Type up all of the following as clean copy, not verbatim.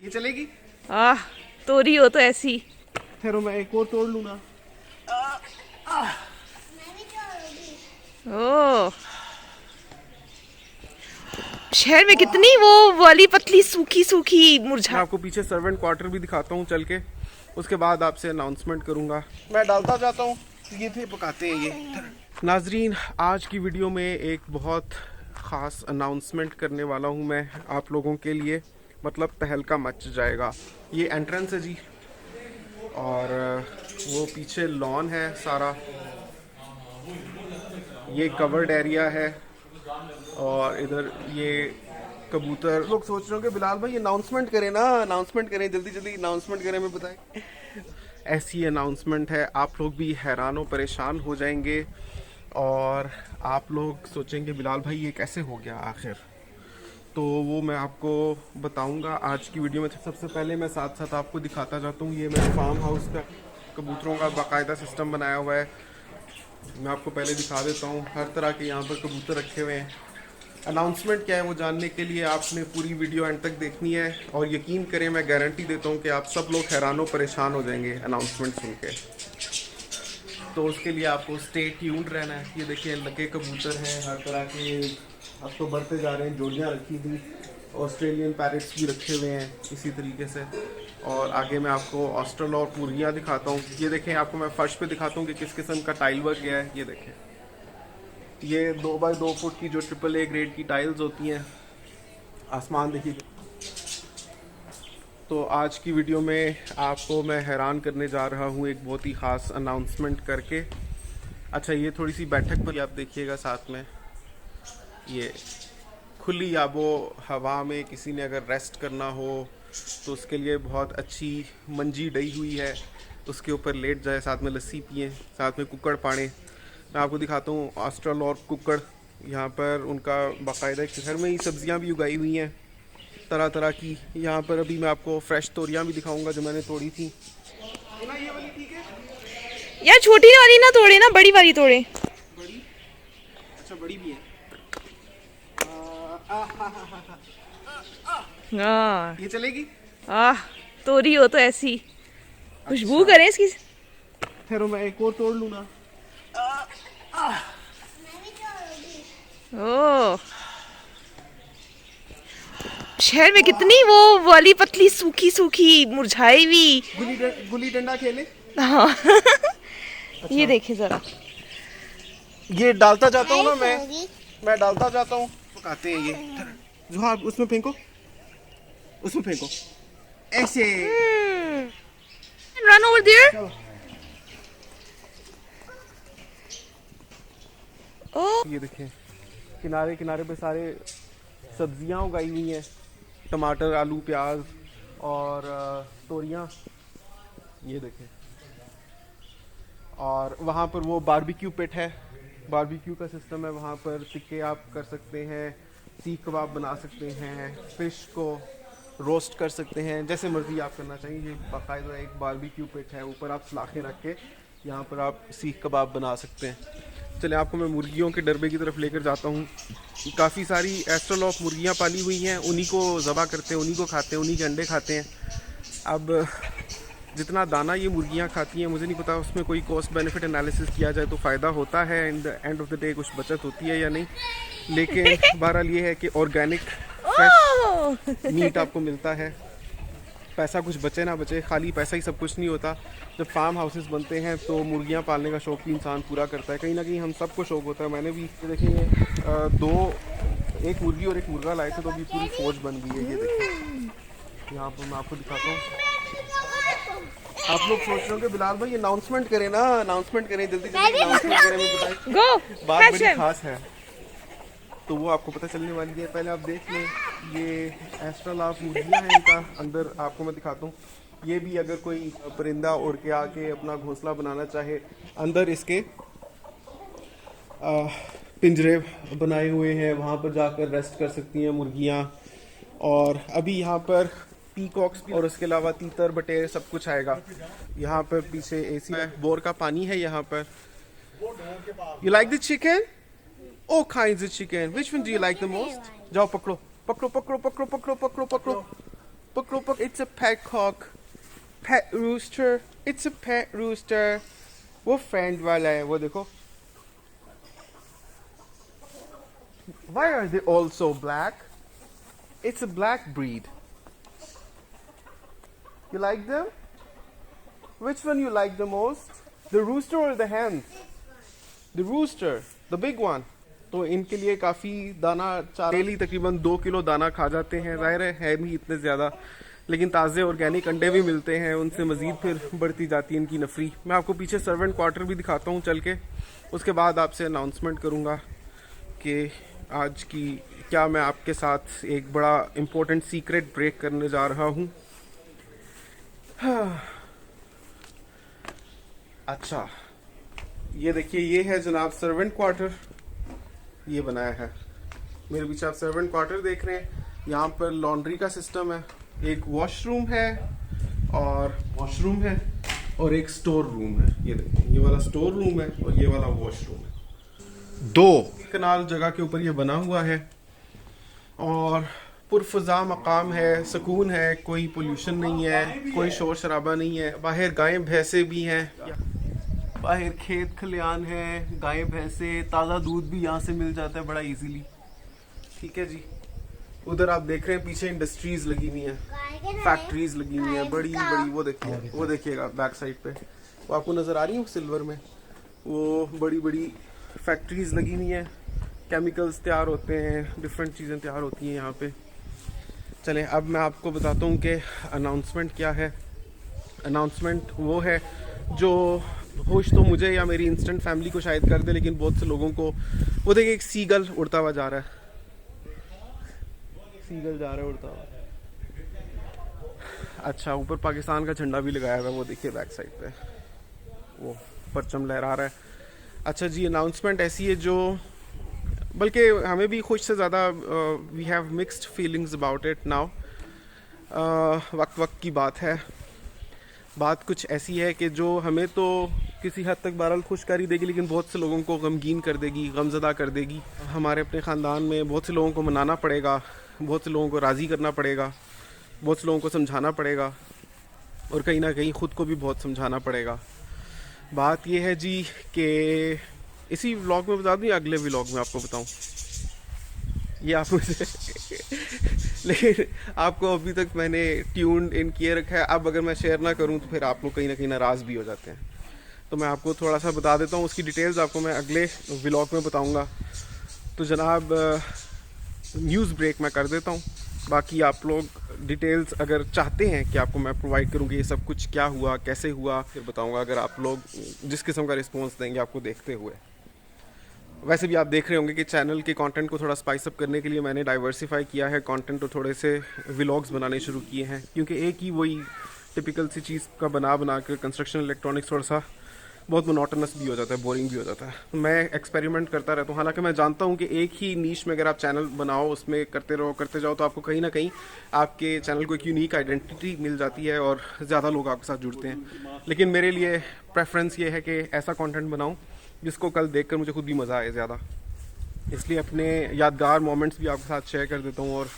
ये चलेगी? आह, तोरी हो तो ऐसी। ठहरो मैं एक और तोड़ लूँ ना। ओ, शहर में कितनी वो वाली पतली सूखी सूखी मैं मुरझा। आपको पीछे सर्वेंट क्वार्टर भी दिखाता हूँ चल के, उसके बाद आपसे अनाउंसमेंट करूँगा। मैं डालता जाता हूँ, ये थे पकाते हैं ये। नाजरीन, आज की वीडियो में एक बहुत ख़ास अनाउंसमेंट करने वाला हूँ मैं आप लोगों के लिए, मतलब तहलका मच जाएगा। ये एंट्रेंस है जी, और वो पीछे लॉन है सारा, ये कवर्ड एरिया है, और इधर ये कबूतर। लोग सोच रहे होंगे बिलाल भाई अनाउंसमेंट करें ना, अनाउंसमेंट करें, जल्दी जल्दी अनाउंसमेंट करें, मैं बताएं। ऐसी अनाउंसमेंट है, आप लोग भी हैरान और परेशान हो जाएंगे, और आप लोग सोचेंगे बिलाल भाई ये कैसे हो गया आखिर। तो वो मैं आपको बताऊंगा आज की वीडियो में। सबसे पहले मैं साथ साथ आपको दिखाता जाता हूँ, ये मेरे फार्म हाउस का कबूतरों का बाकायदा सिस्टम बनाया हुआ है। मैं आपको पहले दिखा देता हूँ, हर तरह के यहाँ पर कबूतर रखे हुए हैं। अनाउंसमेंट क्या है वो जानने के लिए आपने पूरी वीडियो एंड तक देखनी है, और यकीन करें मैं गारंटी देता हूँ कि आप सब लोग हैरान और परेशान हो जाएंगे अनाउंसमेंट सुन के। तो उसके लिए आपको स्टे ट्यून्ड रहना है। ये देखिए लगे कबूतर हैं हर तरह के, अब तो बढ़ते जा रहे हैं, जोड़ियाँ रखी थी, ऑस्ट्रेलियन पैरेट्स भी रखे हुए हैं इसी तरीके से। और आगे मैं आपको ऑस्ट्रल और मुर्गियाँ दिखाता हूँ। ये देखें, आपको मैं फर्श पे दिखाता हूँ कि किस किस्म का टाइल वर्क गया है। ये देखें, ये 2 बाय 2 फुट की जो AAA ग्रेड की टाइल्स होती हैं। आसमान देखिए। तो आज की वीडियो में आपको मैं हैरान करने जा रहा हूँ एक बहुत ही ख़ास अनाउंसमेंट करके। अच्छा, ये थोड़ी सी बैठक पर आप देखिएगा, साथ में ये खुली आबो हवा में किसी ने अगर रेस्ट करना हो तो उसके लिए बहुत अच्छी मंजी डई हुई है, उसके ऊपर लेट जाए, साथ में लस्सी पिए, साथ में कुक्कड़ पाने। मैं आपको दिखाता हूँ ऑस्ट्रल और कुक्कड़। यहाँ पर उनका बाकायदा घर में ही सब्जियाँ भी उगाई हुई हैं तरह तरह की। यहाँ पर अभी मैं आपको फ्रेश तोरियाँ भी दिखाऊंगा जो मैंने तोड़ी थी। ये वाली ठीक है? यार छोटी वाली ना तोड़े ना, बड़ी वाली तोड़े। बड़ी? अच्छा, बड़ी भी है। हाँ, ये चलेगी? आह, तोरी हो तो ऐसी। खुशबू अच्छा। करें इसकी। ठहरो मैं एक और तोड़ लूँ ना। ओ, शहर में कितनी वो वाली पतली सूखी सूखी मुरझाई हुई। गुली डंडा खेले। हाँ। अच्छा। ये देखिए जरा, ये डालता जाता हूँ ना मैं डालता जाता हूँ, पकाते हैं ये जो। हाँ, उसमें फेंको, उसमें फेंको ऐसे। Run over there. चलो। ओ, ये देखें, किनारे किनारे पे सारे सब्जियां उगाई हुई हैं, टमाटर, आलू, प्याज और तोरियां। ये देखें, और वहाँ पर वो बारबेक्यू पिट है, बारबेक्यू का सिस्टम है वहाँ पर। टिक्के आप कर सकते हैं, सीख कबाब बना सकते हैं, फ़िश को रोस्ट कर सकते हैं, जैसे मर्ज़ी आप करना चाहिए। ये बाकायदा एक बारबेक्यू पिट है, ऊपर आप सलाखें रख के यहाँ पर आप सीख कबाब बना सकते हैं। चले आपको मैं मुर्गियों के डरबे की तरफ लेकर जाता हूँ। काफ़ी सारी एस्ट्रोलॉफ मुर्गियाँ पाली हुई हैं, उन्हीं को ज़बा करते हैं, उन्हीं को खाते हैं, उन्हीं के अंडे खाते हैं। अब जितना दाना ये मुर्गियाँ खाती हैं, मुझे नहीं पता उसमें कोई कॉस्ट बेनिफिट एनालिसिस किया जाए तो फ़ायदा होता है, in the end of the day कुछ बचत होती है या नहीं। लेकिन बहरहाल ये है कि ऑर्गेनिक फ्रेश मीट आपको मिलता है। पैसा कुछ बचे ना बचे, खाली पैसा ही सब कुछ नहीं होता। जब फार्म हाउसेस बनते हैं तो मुर्गियाँ पालने का शौक़ भी इंसान पूरा करता है, कहीं ना कहीं हम सबको शौक़ होता है। मैंने भी देखिए एक मुर्गी और एक मुर्गा लाए थे तो अभी पूरी फौज बन गई है। ये देखिए यहाँ पर मैं आपको दिखाता हूँ। आप लोग सोच रहे होंगे बिलाल भाई अनाउंसमेंट करें ना, अनाउंसमेंट करें, जल्दी जल्दी अनाउंसमेंट करें, मैं बताएं। गो बात बड़ी खास है तो वो आपको पता चलने वाली है। पहले आप देख लें, ये एस्ट्रोलॉफ मुर्गियाँ हैं, इनका अंदर आपको मैं दिखाता हूँ। ये भी अगर कोई परिंदा उड़ के आके अपना घोंसला बनाना चाहे, अंदर इसके पिंजरे बनाए हुए हैं, वहाँ पर जाकर रेस्ट कर सकती हैं मुर्गियाँ। और अभी यहाँ पर पीकॉक्स भी, और उसके अलावा तीतर बटेर सब कुछ आएगा। यहाँ पर पीछे एसी है, बोर का पानी है यहाँ पर। You like the chicken? All kinds of chicken. Which one do you like the most? जाओ पकड़ो पकड़ो पकड़ो पकड़ो पकड़ो पकड़ो पकड़ो पकड़ो पकड़ो, it's a peacock, pet rooster, it's a pet rooster. वो फ्रेंड वाला है, वो देखो. Why are they all so black? It's a black breed. You like them? Which one you like the most? The rooster or the hen? The rooster, the big one. तो इनके लिए काफ़ी दाना चारा, डेली तकरीबन 2 किलो दाना खा जाते हैं. ज़ाहिर है भी इतने ज़्यादा, लेकिन ताज़े ऑर्गेनिक अंडे भी मिलते हैं, उनसे मज़ीद फिर बढ़ती जाती है इनकी नफरी. मैं आपको पीछे सर्वेंट क्वार्टर भी दिखाता हूँ चल के. उसके बाद आपसे अनाउंसमेंट करूँगा कि आज की क्या मैं आपके साथ एक बड़ा इम्पोर्टेंट सीक्रेट ब्रेक करने जा रहा हूँ. अच्छा, ये देखिए, ये है जनाब सर्वेंट क्वार्टर. ये बनाया है मेरे पीछे, आप सर्वेंट क्वार्टर देख रहे हैं. यहाँ पर लॉन्ड्री का सिस्टम है, एक वॉशरूम है और एक स्टोर रूम है. ये देखिए, ये वाला स्टोर रूम है और ये वाला वॉशरूम है. 2 कनाल जगह के ऊपर ये बना हुआ है और पुरफजा मकाम है, सुकून है, कोई पोल्यूशन नहीं है, कोई शोर शराबा नहीं है. बाहर गायें भैंसे भी हैं, बाहर खेत खलियान है, गायें भैंसे, ताज़ा दूध भी यहाँ से मिल जाता है बड़ा इजीली. ठीक है जी. उधर आप देख रहे हैं पीछे इंडस्ट्रीज लगी हुई हैं, फैक्ट्रीज लगी हुई हैं बड़ी बड़ी. वो देखिएगा बैक साइड पे, वो आपको नज़र आ रही है सिल्वर में, वो बड़ी बड़ी फैक्ट्रीज लगी हुई हैं. केमिकल्स तैयार होते हैं, डिफरेंट चीज़ें तैयार होती हैं यहाँ पे. चलें, अब मैं आपको बताता हूँ कि अनाउंसमेंट क्या है. अनाउंसमेंट वो है जो खुश तो मुझे या मेरी इंस्टेंट फैमिली को शायद कर दे, लेकिन बहुत से लोगों को. वो देखिए, एक सीगल उड़ता हुआ जा रहा है, उड़ता हुआ. अच्छा, ऊपर पाकिस्तान का झंडा भी लगाया हुआ है, वो देखिए बैक साइड पे वो परचम लहरा रहा है. अच्छा जी, अनाउंसमेंट ऐसी है जो, बल्कि हमें भी खुश से ज़्यादा we have mixed feelings about it now. वक्त की बात है. बात कुछ ऐसी है कि जो हमें तो किसी हद तक बहरहाल खुश कर ही देगी, लेकिन बहुत से लोगों को गमगीन कर देगी, गमज़दा कर देगी. हमारे अपने ख़ानदान में बहुत से लोगों को मनाना पड़ेगा, बहुत से लोगों को राज़ी करना पड़ेगा, बहुत से लोगों को समझाना पड़ेगा और कहीं ना कहीं ख़ुद को भी बहुत समझाना पड़ेगा. बात यह है जी कि इसी व्लॉग में बता दूँ या अगले व्लॉग में आपको बताऊँ, ये आप मुझे लेकिन आपको अभी तक मैंने ट्यून्ड इन किए रखा है. अब अगर मैं शेयर ना करूं तो फिर आप लोग कहीं ना कहीं नाराज़ भी हो जाते हैं. तो मैं आपको थोड़ा सा बता देता हूं, उसकी डिटेल्स आपको मैं अगले व्लॉग में बताऊंगा. तो जनाब, न्यूज़ ब्रेक मैं कर देता हूं. बाकी आप लोग डिटेल्स अगर चाहते हैं कि आपको मैं प्रोवाइड करूँ कि ये सब कुछ क्या हुआ, कैसे हुआ, फिर बताऊँगा. अगर आप लोग जिस किस्म का रिस्पॉन्स देंगे आपको देखते हुए. वैसे भी आप देख रहे होंगे कि चैनल के कंटेंट को थोड़ा स्पाइस अप करने के लिए मैंने डाइवर्सिफाई किया है कंटेंट, और थोड़े से व्लॉग्स बनाने शुरू किए हैं. क्योंकि एक ही वही टिपिकल सी चीज़ का बना कर कंस्ट्रक्शन इलेक्ट्रॉनिक्स थोड़ा सा बहुत मोनोटोनस भी हो जाता है, बोरिंग भी हो जाता है. मैं एक्सपेरिमेंट करता रहता हूँ. हालांकि मैं जानता हूँ कि एक ही नीश में अगर आप चैनल बनाओ, उसमें करते जाओ, तो आपको कहीं ना कहीं आपके चैनल को एक यूनिक आइडेंटिटी मिल जाती है और ज़्यादा लोग आपके साथ जुड़ते हैं. लेकिन मेरे लिए प्रेफरेंस ये है कि ऐसा कंटेंट बनाऊँ जिसको कल देखकर मुझे खुद भी मज़ा आए ज़्यादा. इसलिए अपने यादगार मोमेंट्स भी आपके साथ शेयर कर देता हूँ और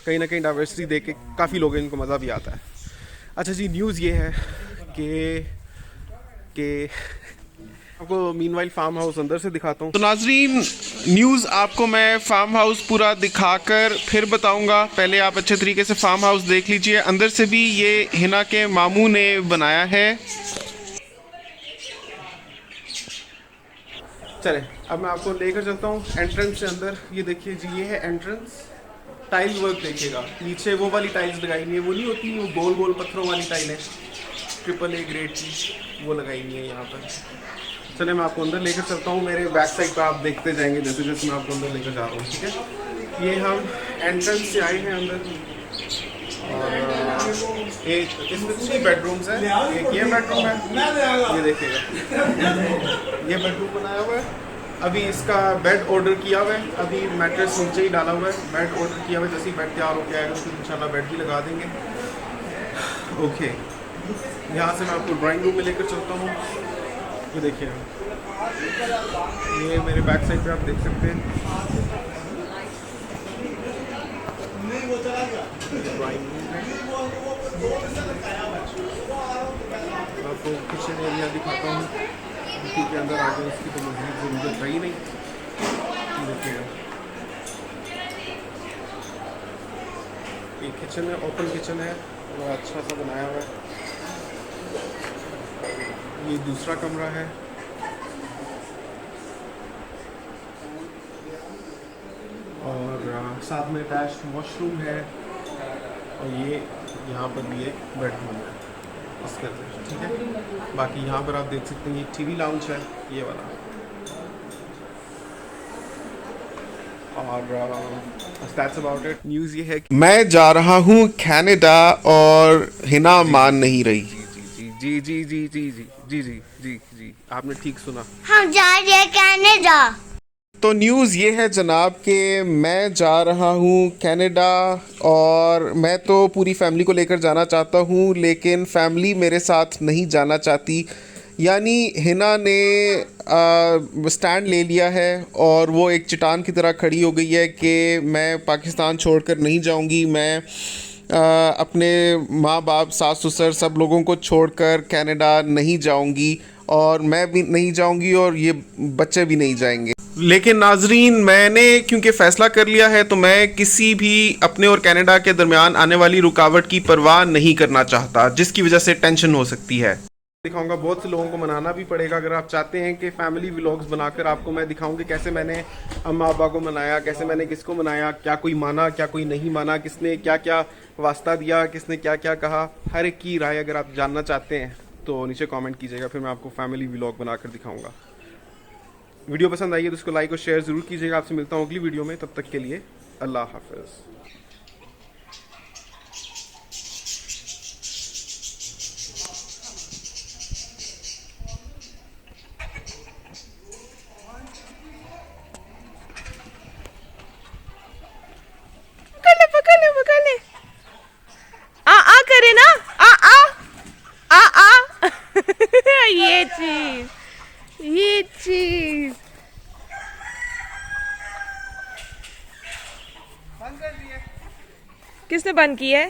कहीं ना कहीं डाइवर्सिटी देख के काफ़ी लोगों इनको मज़ा भी आता है. अच्छा जी, न्यूज़ ये है कि आपको मीनवाइल फार्म हाउस अंदर से दिखाता हूँ. तो नाजरीन, न्यूज़ आपको मैं फार्म हाउस पूरा दिखाकर फिर बताऊँगा. पहले आप अच्छे तरीके से फार्म हाउस देख लीजिए. अंदर से भी ये हिना के मामू ने बनाया है. चले, अब मैं आपको लेकर चलता हूँ एंट्रेंस से अंदर. ये देखिए जी, ये है एंट्रेंस. टाइल वर्क देखिएगा, नीचे वो वाली टाइल्स लगाई हुई है, वो नहीं होती वो गोल गोल पत्थरों वाली टाइलें, AAA ग्रेड की, वो लगाई हुई है यहाँ पर. चले, मैं आपको अंदर लेकर चलता हूँ. मेरे बैक साइड पर आप देखते जाएंगे जैसे जैसे मैं आपको अंदर लेकर जा रहा हूँ. ठीक है, ये हम एंट्रेंस से आए हैं अंदर. और एक इसमें 3 बेडरूम्स हैं. एक ये बेडरूम है, ये देखिएगा, ये बेडरूम बनाया हुआ है. अभी इसका बेड ऑर्डर किया हुआ है, अभी मैट्रेस नीचे ही डाला हुआ है. बेड ऑर्डर किया हुआ है, जैसे ही बेड तैयार होकर आएगा तो इंशाल्लाह बेड भी लगा देंगे. ओके, यहाँ से मैं आपको ड्राइंग रूम में लेकर चलता हूँ. ये देखिए, ये मेरे बैक साइड पे आप देख सकते हैं. ड्राइंग रूम है। आपको किचन एरिया दिखाता हूँ क्योंकि अंदर आगे उसकी तो मज़ीद ज़रूरत है ही नहीं। देखिएगा ये किचन है, ओपन किचन है, बड़ा अच्छा सा बनाया हुआ है। ये दूसरा कमरा है और साथ में अटैच्ड वॉशरूम है और ये यहाँ पर भी एक बेडरूम है इसके अंदर, ठीक है। बाकी यहाँ पर आप देख सकते हैं ये टीवी लाउंज है ये वाला। और that's about it। न्यूज़ ये है कि मैं जा रहा हूँ कनाडा और हिना मान नहीं रही। जी जी जी जी जी जी जी जी जी आपने ठीक सुना, हम जा रहे हैं कनाडा। तो न्यूज़ ये है जनाब कि मैं जा रहा हूँ कनाडा और मैं तो पूरी फैमिली को लेकर जाना चाहता हूँ लेकिन फैमिली मेरे साथ नहीं जाना चाहती। यानी हिना ने स्टैंड ले लिया है और वो एक चट्टान की तरह खड़ी हो गई है कि मैं पाकिस्तान छोड़कर नहीं जाऊँगी, मैं अपने माँ बाप सास ससुर सब लोगों को छोड़कर कनाडा नहीं जाऊँगी और मैं भी नहीं जाऊँगी और ये बच्चे भी नहीं जाएंगे। लेकिन नाजरीन मैंने क्योंकि फ़ैसला कर लिया है तो मैं किसी भी अपने और कनाडा के दरमियान आने वाली रुकावट की परवाह नहीं करना चाहता जिसकी वजह से टेंशन हो सकती है। दिखाऊंगा, बहुत से लोगों को मनाना भी पड़ेगा। अगर आप चाहते हैं कि फैमिली व्लॉग्स बनाकर आपको मैं दिखाऊंगी कैसे मैंने अम्मा अब्बा को मनाया, कैसे मैंने किसको मनाया, क्या कोई माना क्या कोई नहीं माना, किसने क्या क्या वास्ता दिया, किसने क्या क्या कहा, हर एक की राय अगर आप जानना चाहते हैं तो नीचे कमेंट कीजिएगा, फिर मैं आपको फैमिली व्लॉग बनाकर दिखाऊंगा। वीडियो पसंद आई है तो उसको लाइक और शेयर ज़रूर कीजिएगा। आपसे मिलता हूँ अगली वीडियो में, तब तक के लिए अल्लाह हाफ़िज़। पकड़ ले आ करे ना, आ ये चीज बंद कर दिए। किसने बंद की है?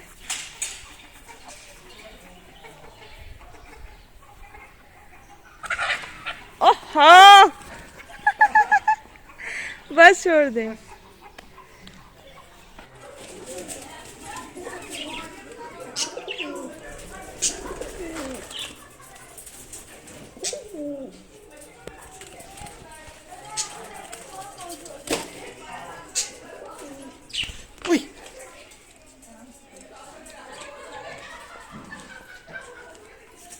ओह हाँ बस छोड़ दे।